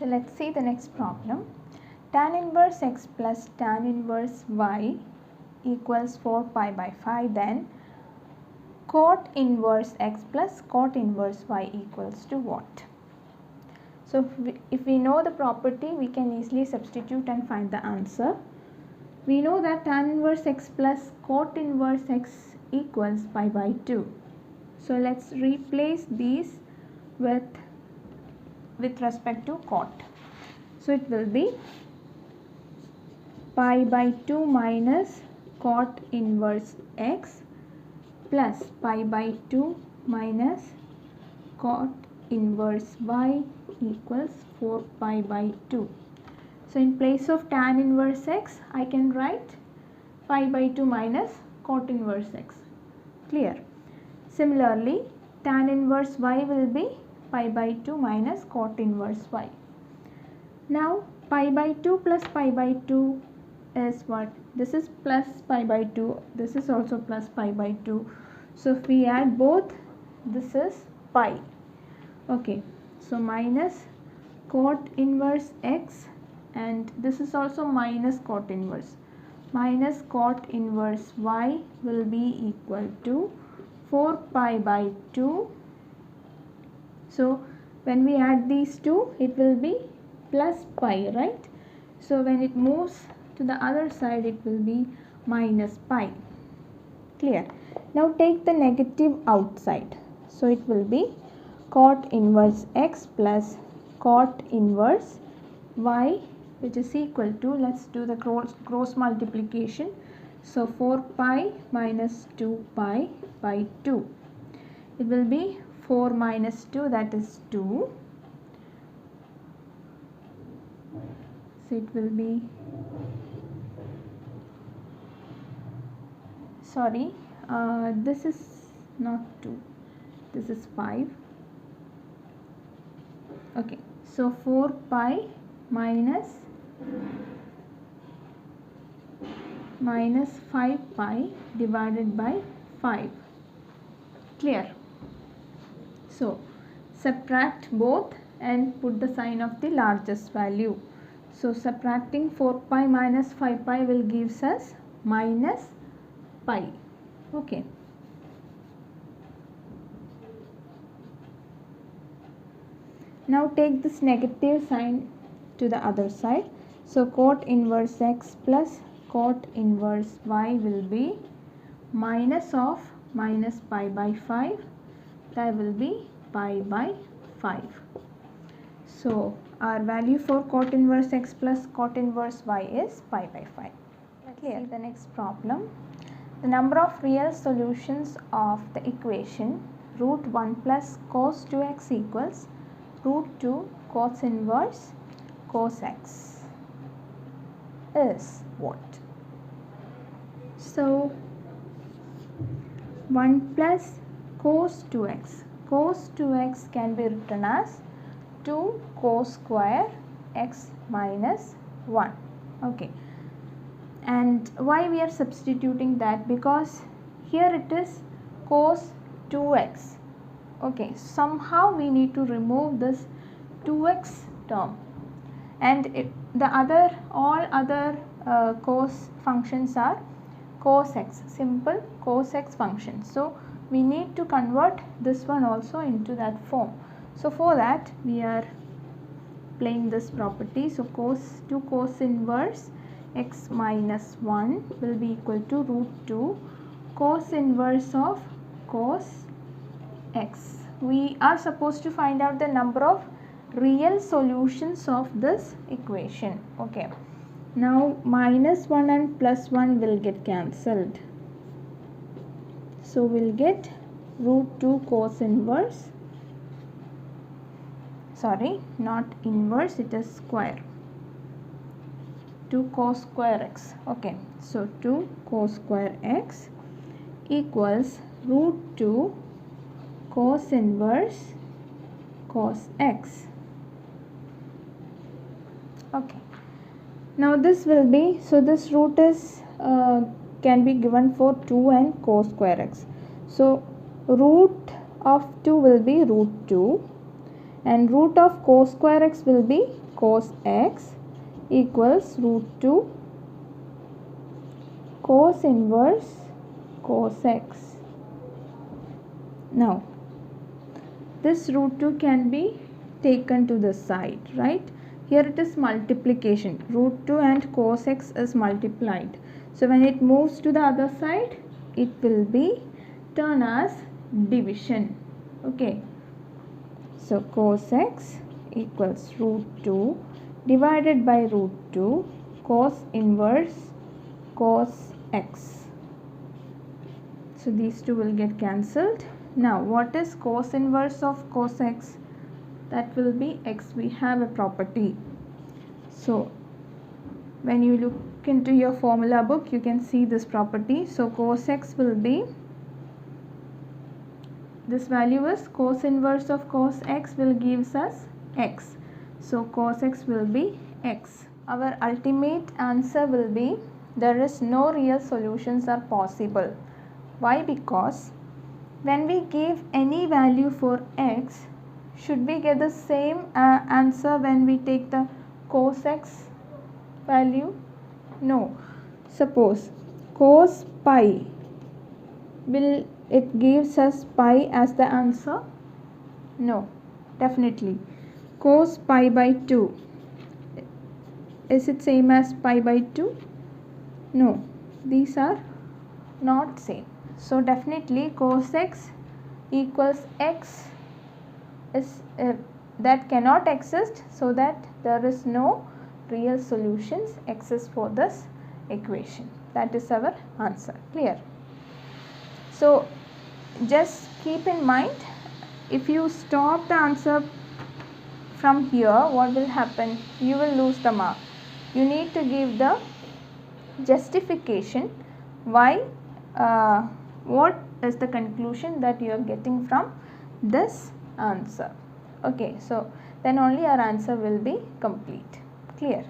So let's see the next problem. Tan inverse x plus tan inverse y equals 4 pi by 5. Then cot inverse x plus cot inverse y equals to what? So if we know the property, we can easily substitute and find the answer. We know that tan inverse x plus cot inverse x equals pi by 2. So let's replace these with respect to cot. So it will be pi by 2 minus cot inverse x plus pi by 2 minus cot inverse y equals 4 pi by 2. So in place of tan inverse x, I can write pi by 2 minus cot inverse x. Clear? Similarly, tan inverse y will be pi by 2 minus cot inverse y. Now pi by 2 plus pi by 2 is what? This is plus pi by 2, this is also plus pi by 2. So if we add both, this is pi. Okay, so minus cot inverse x, and this is also minus cot inverse. Minus cot inverse y will be equal to 4 pi by 2. So when we add these two, it will be plus pi, right? So when it moves to the other side, it will be minus pi. Clear? Now take the negative outside. So it will be cot inverse x plus cot inverse y, which is equal to, let's do the cross multiplication. So 4 pi minus 2 pi by 2. It will be 4 minus 2, that is 2. So it will be, sorry, this is not 2, this is 5. Okay, so 4 pi minus 5 pi divided by 5. Clear? So subtract both and put the sign of the largest value. So subtracting 4 pi minus 5 pi will gives us minus pi. Okay. Now take this negative sign to the other side. So cot inverse x plus cot inverse y will be minus of minus pi by 5. That will be pi by 5. So our value for cot inverse x plus cot inverse y is pi by 5. Let's see the next problem. The number of real solutions of the equation root 1 plus cos 2x equals root 2 cos inverse cos x is what? So 1 plus cos 2x. Cos 2x can be written as 2 cos square x minus 1. Okay. And why we are substituting that? Because here it is cos 2x. Okay, somehow we need to remove this 2x term, and all other cos functions are cos x, simple cos x functions. So we need to convert this one also into that form. So for that we are playing this property. So 2 cos inverse x minus 1 will be equal to root 2 cos inverse of cos x. We are supposed to find out the number of real solutions of this equation. Okay. Now minus 1 and plus 1 will get cancelled. So we'll get root 2 cos inverse. Sorry, not inverse, it is square. 2 cos square x. Okay. So 2 cos square x equals root 2 cos inverse cos x. Okay. Now this will be, so this root is can be given for 2 and cos square x. So root of 2 will be root 2 and root of cos square x will be cos x equals root 2 cos inverse cos x. Now this root 2 can be taken to the side, right? Here it is multiplication. Root 2 and cos x is multiplied. So when it moves to the other side, it will be turned as division. Okay. So cos x equals root 2 divided by root 2 cos inverse cos x. So these two will get cancelled. Now what is cos inverse of cos x? That will be x. We have a property. So when you look into your formula book, you can see this property. So cos x will be, this value is cos inverse of cos x will gives us x. So cos x will be x. Our ultimate answer will be, there is no real solutions are possible. Why? Because when we give any value for x, should we get the same answer when we take the cos x value? No. Suppose cos pi, will it gives us pi as the answer? No, definitely. Cos pi by 2, is it same as pi by 2? No, these are not same. So definitely cos x equals x is that cannot exist, so that there is no real solutions exist for this equation. That is our answer. Clear? So just keep in mind, if you stop the answer from here, what will happen? You will lose the mark. You need to give the justification why, what is the conclusion that you are getting from this answer. Okay, so then only our answer will be complete. Clear?